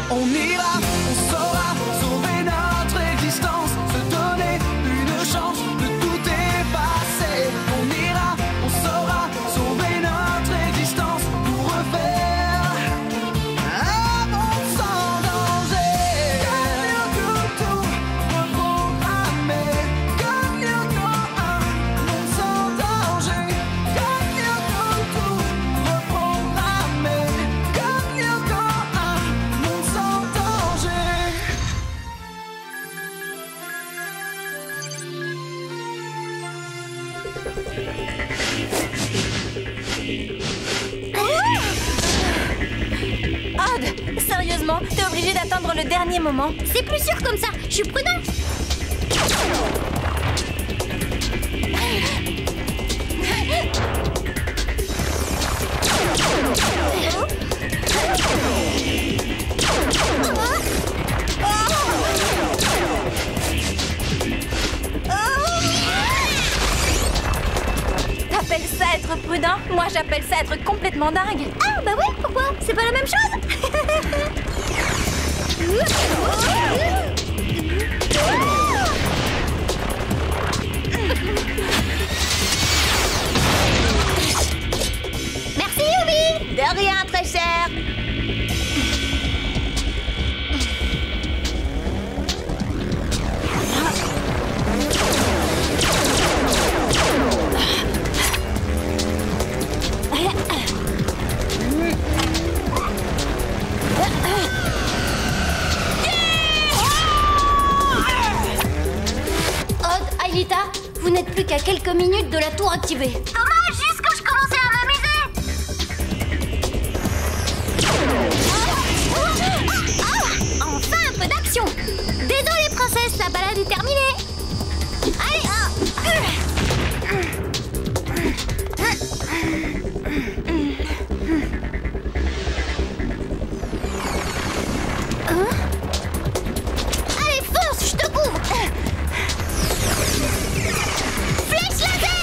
On ira, on saura sauver notre existence, se donner une chance de tout effacer. On ira, on saura sauver notre existence pour refaire un monde sans danger. Tout reprogrammé, comme Yoto, un monde sans danger. Comme Yoto, tout reprogrammé, comme Yoto, un monde sans danger. Odd, sérieusement, t'es obligé d'attendre le dernier moment. C'est plus sûr comme ça, je suis prudent. T'appelles ça être prudent? Moi, j'appelle ça être complètement dingue. Ah bah ouais, pourquoi? C'est pas la même chose? Merci Yumi. De rien, très cher. Odd, Aelita, vous n'êtes plus qu'à quelques minutes de la tour activée. Dommage, juste quand je commençais à m'amuser. Enfin un peu d'action. Désolée princesse, la balade est terminée. Allez, allez, fonce, je te couvre. Flèche laser.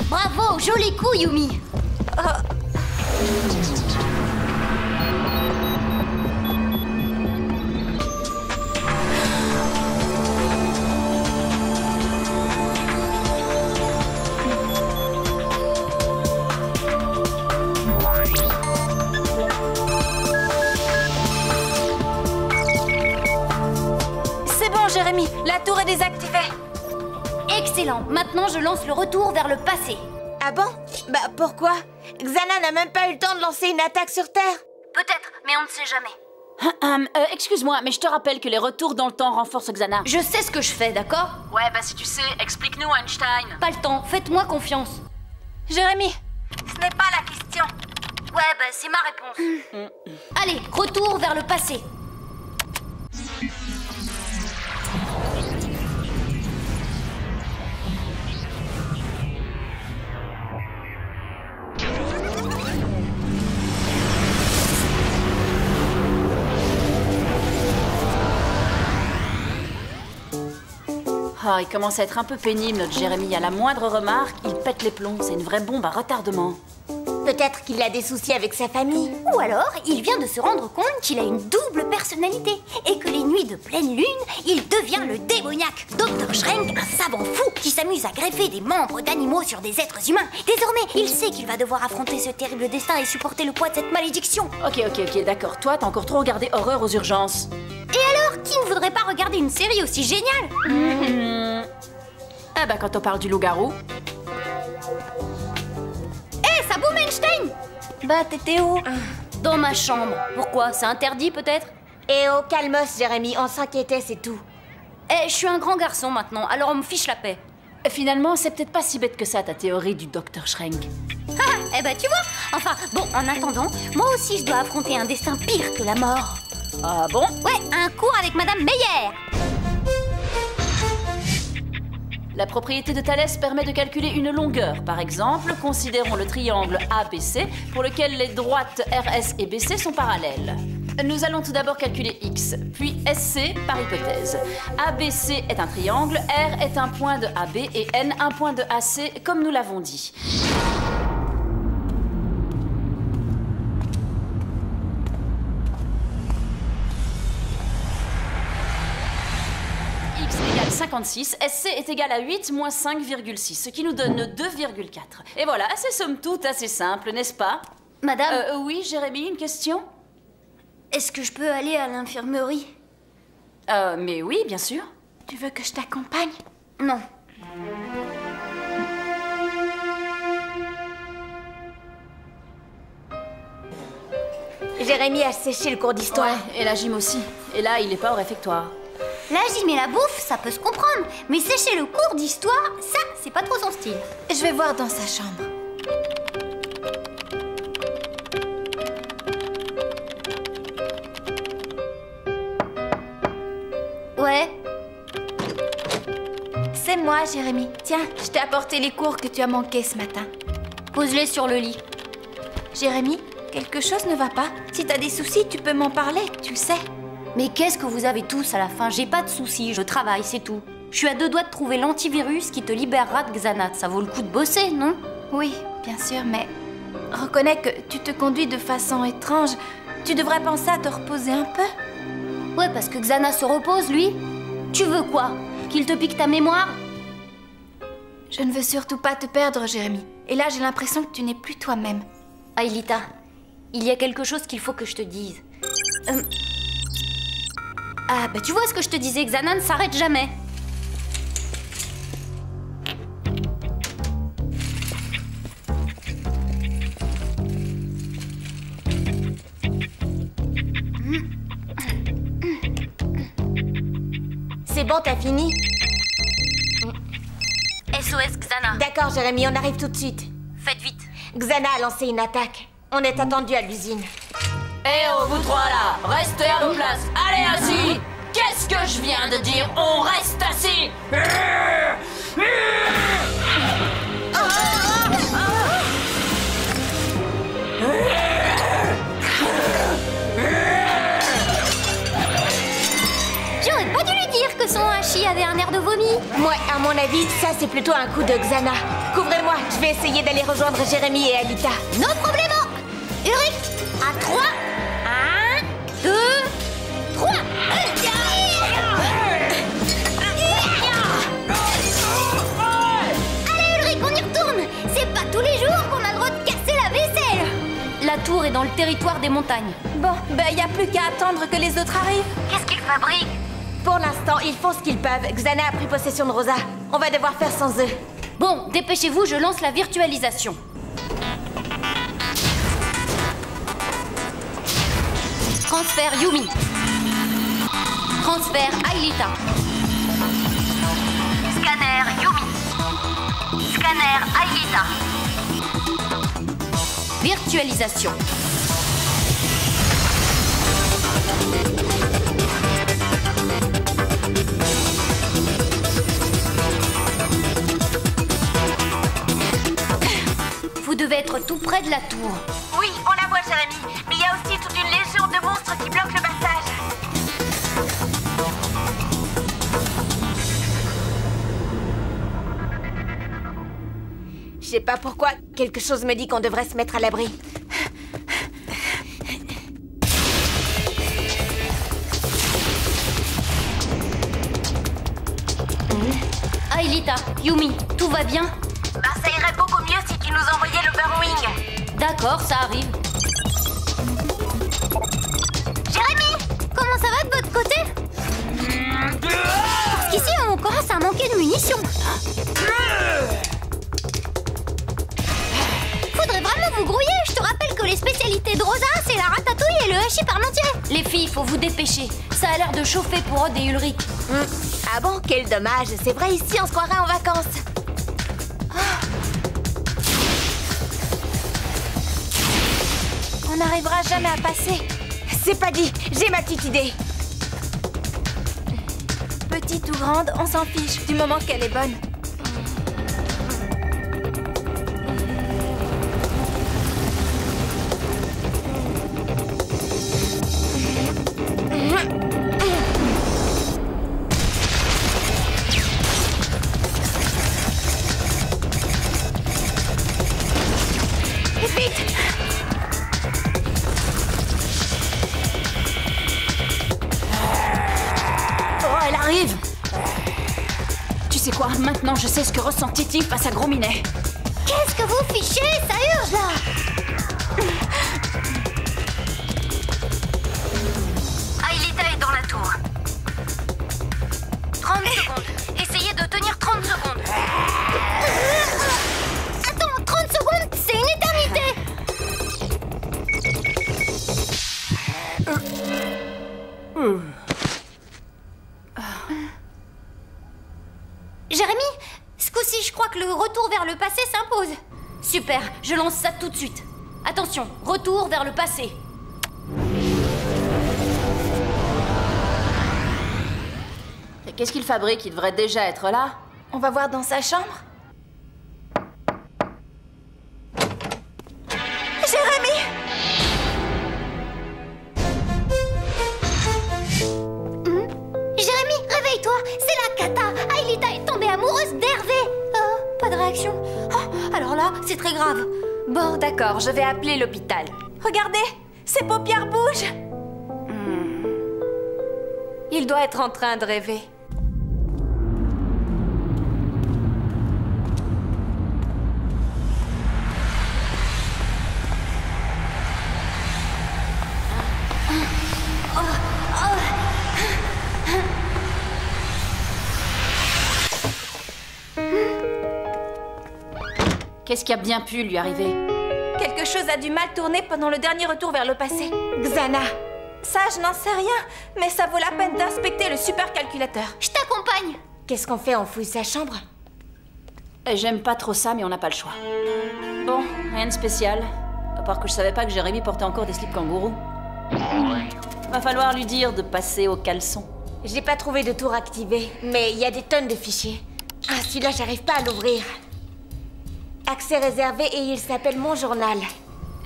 Bravo, joli coup, Yumi. C'est bon, Jérémy, la tour est désactivée. Excellent. Maintenant, je lance le retour vers le passé. Ah bon? Bah pourquoi? Xana n'a même pas eu le temps de lancer une attaque sur Terre. Peut-être, mais on ne sait jamais. Excuse-moi, mais je te rappelle que les retours dans le temps renforcent Xana. Je sais ce que je fais, d'accord? Ouais, bah si tu sais, explique-nous, Einstein. Pas le temps, faites-moi confiance. Jérémy, ce n'est pas la question. Ouais, bah c'est ma réponse. Allez, retour vers le passé. Ah, il commence à être un peu pénible, notre Jérémy. À la moindre remarque, il pète les plombs. C'est une vraie bombe à retardement. Peut-être qu'il a des soucis avec sa famille. Ou alors, il vient de se rendre compte qu'il a une double personnalité et que les nuits de pleine lune, il devient le démoniaque Dr. Schrenk, un savant fou qui s'amuse à greffer des membres d'animaux sur des êtres humains. Désormais, il sait qu'il va devoir affronter ce terrible destin et supporter le poids de cette malédiction. Ok, d'accord. Toi, t'as encore trop regardé Horreur aux urgences. Et alors, qui ne voudrait pas regarder une série aussi géniale? Ah bah, quand on parle du loup-garou... Hé, ça boum, Einstein! Bah, t'étais où? Dans ma chambre. Pourquoi? C'est interdit, peut-être? Et au calmos, Jérémy, on s'inquiétait, c'est tout. Eh, je suis un grand garçon maintenant, alors on me fiche la paix. Finalement, c'est peut-être pas si bête que ça, ta théorie du Dr. Schrenk. Ah, eh ben tu vois. Enfin, bon, en attendant, moi aussi je dois affronter un destin pire que la mort. Ah bon? Ouais, un cours avec Madame Meyer. La propriété de Thalès permet de calculer une longueur. Par exemple, considérons le triangle ABC pour lequel les droites RS et BC sont parallèles. Nous allons tout d'abord calculer X, puis SC par hypothèse. ABC est un triangle, R est un point de AB et N un point de AC, comme nous l'avons dit. X égale 56, SC est égal à 8 moins 5,6, ce qui nous donne 2,4. Et voilà, c'est somme toute assez simple, n'est-ce pas? Madame, Oui, Jérémy, une question? est-ce que je peux aller à l'infirmerie? Mais oui, bien sûr. Tu veux que je t'accompagne? Non. Jérémy a séché le cours d'histoire. Ouais, et la gym aussi. Et là, il est pas au réfectoire. La gym et la bouffe, ça peut se comprendre. Mais sécher le cours d'histoire, ça, c'est pas trop son style. Je vais voir dans sa chambre. Ouais. C'est moi, Jérémy. Tiens, je t'ai apporté les cours que tu as manqués ce matin. Pose-les sur le lit. Jérémy, quelque chose ne va pas. Si t'as des soucis, tu peux m'en parler, tu le sais. Mais qu'est-ce que vous avez tous à la fin? J'ai pas de soucis, je travaille, c'est tout. Je suis à 2 doigts de trouver l'antivirus qui te libérera de Xana. Ça vaut le coup de bosser, non? Oui, bien sûr, mais reconnais que tu te conduis de façon étrange. Tu devrais penser à te reposer un peu. Ouais, parce que Xana se repose, lui. Tu veux quoi? Qu'il te pique ta mémoire? Je ne veux surtout pas te perdre, Jérémy. Et là, j'ai l'impression que tu n'es plus toi-même. Aelita, il y a quelque chose qu'il faut que je te dise. Ah, bah tu vois ce que je te disais, Xana ne s'arrête jamais. C'est bon, t'as fini? SOS Xana. D'accord, Jérémy, on arrive tout de suite. Faites vite. Xana a lancé une attaque. On est attendu à l'usine. Eh oh, vous trois là, restez à vos places. Allez, assis. Qu'est-ce que je viens de dire? On reste assis. J'aurais pas dû lui dire que son hachis avait un air de vomi. Moi, à mon avis, ça c'est plutôt un coup de Xana. Couvrez-moi, je vais essayer d'aller rejoindre Jérémy et Aelita. No problemo. Ulrich, à 3. 1, 2, 3. Allez Ulrich, on y retourne. C'est pas tous les jours qu'on a le droit de casser la vaisselle. La tour est dans le territoire des montagnes. Bon, ben y a plus qu'à attendre que les autres arrivent. Qu'est-ce qu'ils fabriquent? Pour l'instant, ils font ce qu'ils peuvent. Xana a pris possession de Rosa. On va devoir faire sans eux. Bon, dépêchez-vous, je lance la virtualisation. Transfert Yumi. Transfert Aelita. Scanner Yumi. Scanner Aelita. Virtualisation. Vous devez être tout près de la tour. Oui, on la voit, Jérémy. Mais il y a aussi toute une légion de monstres qui bloquent le passage. Je sais pas pourquoi, quelque chose me dit qu'on devrait se mettre à l'abri. Aelita, Yumi, tout va bien? Bah, ça irait beaucoup mieux si tu nous envoyais l'Overwing. D'accord, ça arrive. Jérémy, comment ça va de votre côté? Parce qu'ici, on commence à manquer de munitions. Faudrait vraiment vous grouiller. Je te rappelle que les spécialités de Rosa, c'est la ratatouille et le hachis parmentier. Les filles, faut vous dépêcher. Ça a l'air de chauffer pour Rod et Ulrich. Ah bon, quel dommage. C'est vrai, ici, on se croirait en vacances. On n'arrivera jamais à passer. C'est pas dit, j'ai ma petite idée. Petite ou grande, on s'en fiche, du moment qu'elle est bonne. vite! Oh, elle arrive! Tu sais quoi? Maintenant, je sais ce que ressent Titi face à Gros Minet. Qu'est-ce que vous fichez? Ça urge là! Aelita est dans la tour. 30 secondes. Essayez de tenir 30 secondes. Attends, 30 secondes, c'est une éternité! Jérémy, ce coup-ci, je crois que le retour vers le passé s'impose. Super, je lance ça tout de suite. Attention, retour vers le passé. Et qu'est-ce qu'il fabrique? Il devrait déjà être là. On va voir dans sa chambre. Jérémy! Jérémy, réveille-toi, c'est la cata. Aelita est tombée amoureuse d'Hervé. Pas de réaction. Oh, alors là, c'est très grave. Bon, d'accord, je vais appeler l'hôpital. Regardez, ses paupières bougent. Il doit être en train de rêver. Qu'est-ce qui a bien pu lui arriver? Quelque chose a dû mal tourner pendant le dernier retour vers le passé. Xana, ça je n'en sais rien, mais ça vaut la peine d'inspecter le supercalculateur. Je t'accompagne. Qu'est-ce qu'on fait? On fouille sa chambre? J'aime pas trop ça, mais on n'a pas le choix. Bon, rien de spécial. À part que je savais pas que Jérémy portait encore des slips kangourous. Va falloir lui dire de passer au caleçon. J'ai pas trouvé de tour activé, mais il y a des tonnes de fichiers. Ah, celui-là, j'arrive pas à l'ouvrir. Accès réservé et il s'appelle Mon Journal.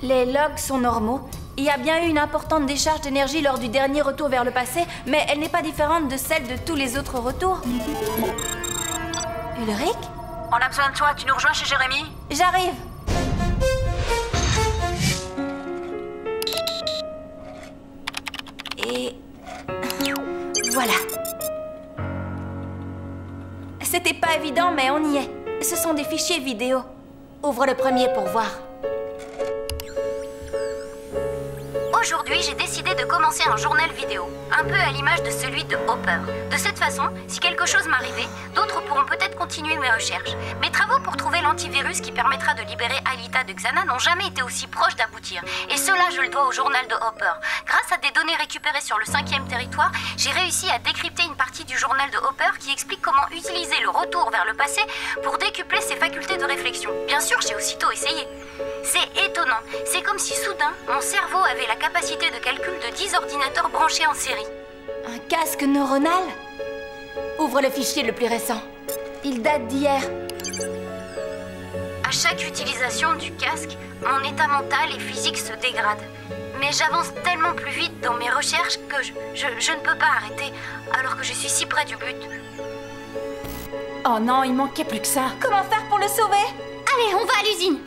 Les logs sont normaux. Il y a bien eu une importante décharge d'énergie lors du dernier retour vers le passé, mais elle n'est pas différente de celle de tous les autres retours. Ulrich? On a besoin de toi, tu nous rejoins chez Jérémy? J'arrive. Et... voilà. C'était pas évident, mais on y est. Ce sont des fichiers vidéo. Ouvre le premier pour voir. Aujourd'hui, j'ai décidé de commencer un journal vidéo, un peu à l'image de celui de Hopper. De cette façon, si quelque chose m'arrivait, d'autres pourront peut-être continuer mes recherches. Mes travaux pour trouver l'antivirus qui permettra de libérer Aelita de Xana n'ont jamais été aussi proches d'aboutir. Et cela, je le dois au journal de Hopper. Grâce à des données récupérées sur le 5e territoire, j'ai réussi à décrypter une partie du journal de Hopper qui explique comment utiliser le retour vers le passé pour décupler ses facultés de réflexion. Bien sûr, j'ai aussitôt essayé. C'est étonnant. C'est comme si soudain, mon cerveau avait la capacité de calcul de 10 ordinateurs branchés en série. Un casque neuronal? Ouvre le fichier le plus récent. Il date d'hier. À chaque utilisation du casque, mon état mental et physique se dégrade. Mais j'avance tellement plus vite dans mes recherches que je ne peux pas arrêter, alors que je suis si près du but. Oh non, il manquait plus que ça. Comment faire pour le sauver? Allez, on va à l'usine.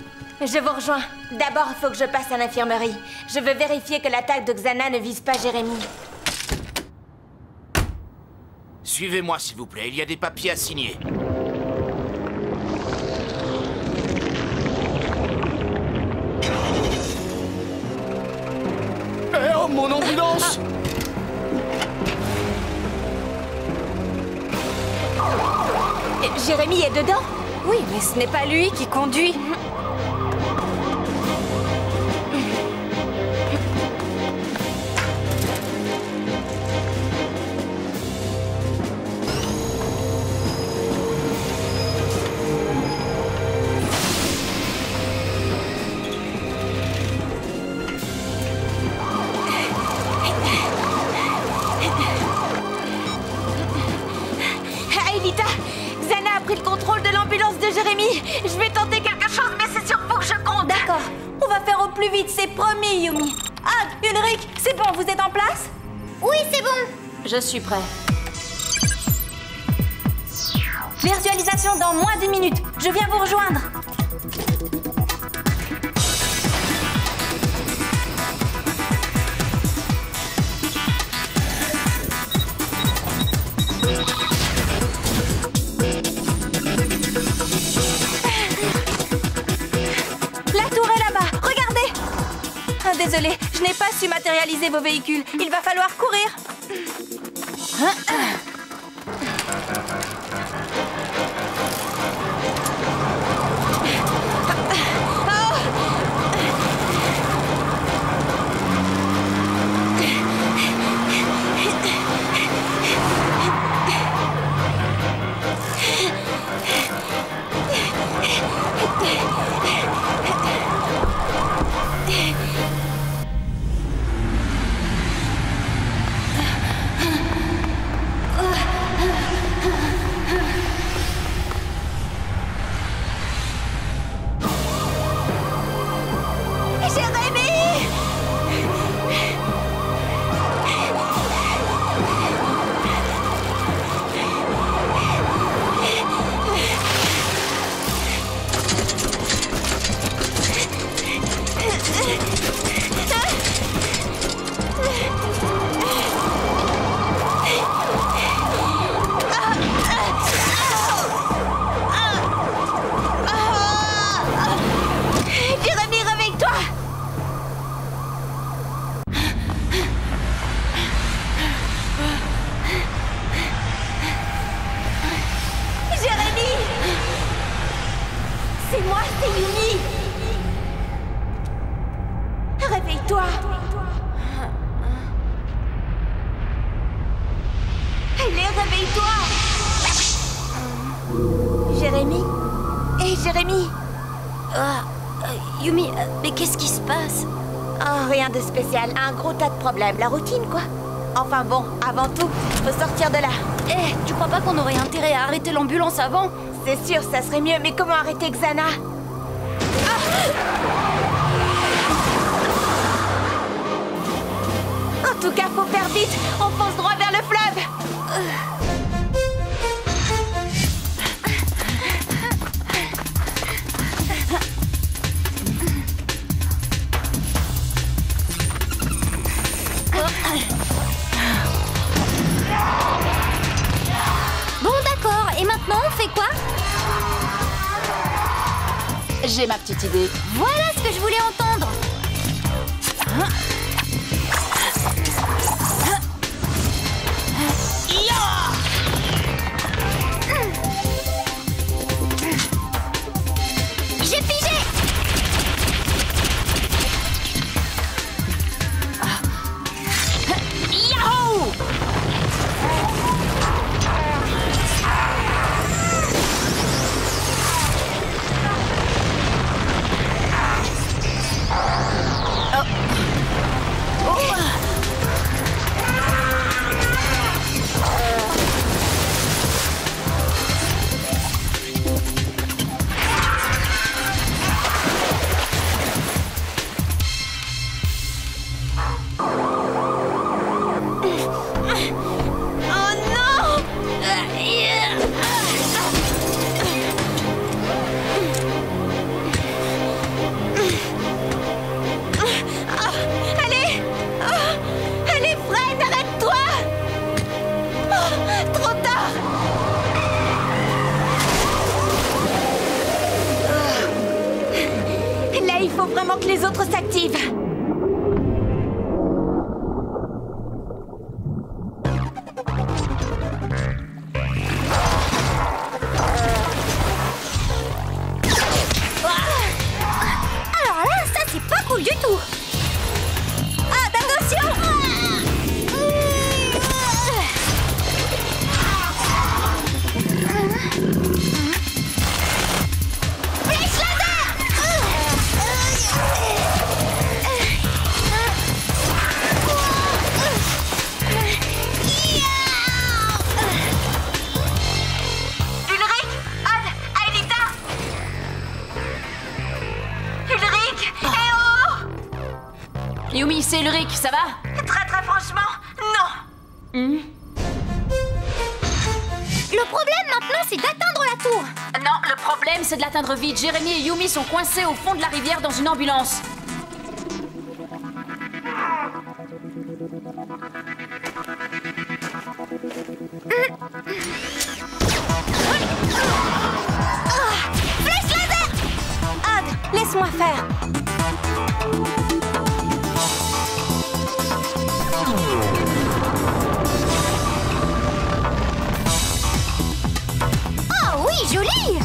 Je vous rejoins. D'abord, il faut que je passe à l'infirmerie. Je veux vérifier que l'attaque de Xana ne vise pas Jérémy. Suivez-moi, s'il vous plaît. Il y a des papiers à signer. Eh oh, mon ambulance! Jérémy est dedans? Oui, mais ce n'est pas lui qui conduit. Aelita, Xana a pris le contrôle de l'ambulance de Jérémy. Je vais tenter quelque chose, mais c'est sur vous que je compte. D'accord, on va faire au plus vite, c'est promis, Yumi. Ah, Ulrich, c'est bon, vous êtes en place? Oui, c'est bon. Je suis prêt. Virtualisation dans moins d'1 minute. Je viens vous rejoindre. Désolée, je n'ai pas su matérialiser vos véhicules. Il va falloir courir. C'est moi, c'est Yumi. Réveille-toi. Allez, réveille-toi. Jérémy. Hé, Jérémy. Yumi, mais qu'est-ce qui se passe? Oh, rien de spécial. Un gros tas de problèmes. La routine, quoi. Enfin bon, avant tout, faut sortir de là. Eh, tu crois pas qu'on aurait intérêt à arrêter l'ambulance avant? C'est sûr, ça serait mieux, mais comment arrêter Xana? En tout cas, faut faire vite. On fonce droit vers le fleuve. Bon, d'accord. Et maintenant, on fait quoi? J'ai ma petite idée. Voilà ce que je voulais entendre. J'ai figé. Yahoo! Il faut vraiment que les autres s'activent. Alors là, ça c'est pas cool du tout. Attention. Yumi, c'est Ulrich, ça va? Très franchement, non. Le problème maintenant, c'est d'atteindre la tour. Non, le problème, c'est de l'atteindre vite. Jérémy et Yumi sont coincés au fond de la rivière dans une ambulance. Flèche laser! Odd, laisse-moi faire. joli!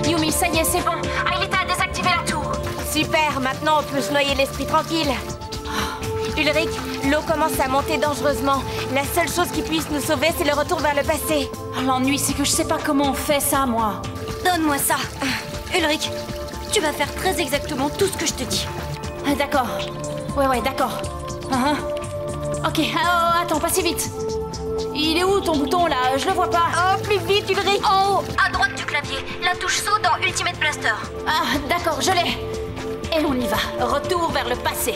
Yumi, ça y est, c'est bon. Aelita a désactivé la tour. Super, maintenant on peut se noyer l'esprit tranquille. Ulrich, l'eau commence à monter dangereusement. La seule chose qui puisse nous sauver, c'est le retour vers le passé. Oh, l'ennui, c'est que je sais pas comment on fait ça, moi. Donne-moi ça. Ulrich, tu vas faire très exactement tout ce que je te dis. Ah, d'accord. Ouais, d'accord. Ok, attends, pas si vite. Il est où ton bouton, là? Je le vois pas. Oh, plus vite, Ulrich. En haut, à droite du clavier, la touche saut dans Ultimate Blaster. Ah, d'accord, je l'ai. Et on y va. Retour vers le passé.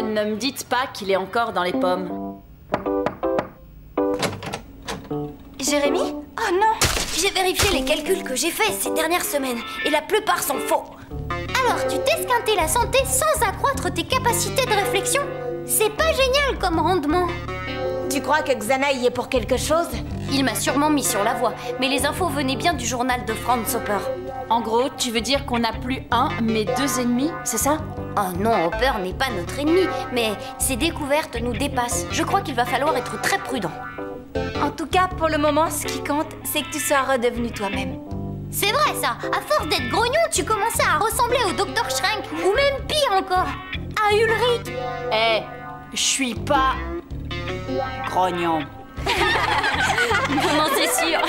Ne me dites pas qu'il est encore dans les pommes. Jérémy? Oh non! J'ai vérifié les calculs que j'ai faits ces dernières semaines et la plupart sont faux. Alors, tu t'esquintais la santé sans accroître tes capacités de réflexion? C'est pas génial comme rendement. Tu crois que Xana y est pour quelque chose? Il m'a sûrement mis sur la voie, mais les infos venaient bien du journal de Franz Hopper. En gros, tu veux dire qu'on n'a plus un, mais deux ennemis, c'est ça? Oh non, Hopper n'est pas notre ennemi, mais ses découvertes nous dépassent. Je crois qu'il va falloir être très prudent. En tout cas, pour le moment, ce qui compte, c'est que tu sois redevenu toi-même. C'est vrai ça, à force d'être grognon, tu commençais à ressembler au Dr Schrenk, ou même pire encore, à Ulrich. Eh, je suis pas... grognon. Comment c'est sûr?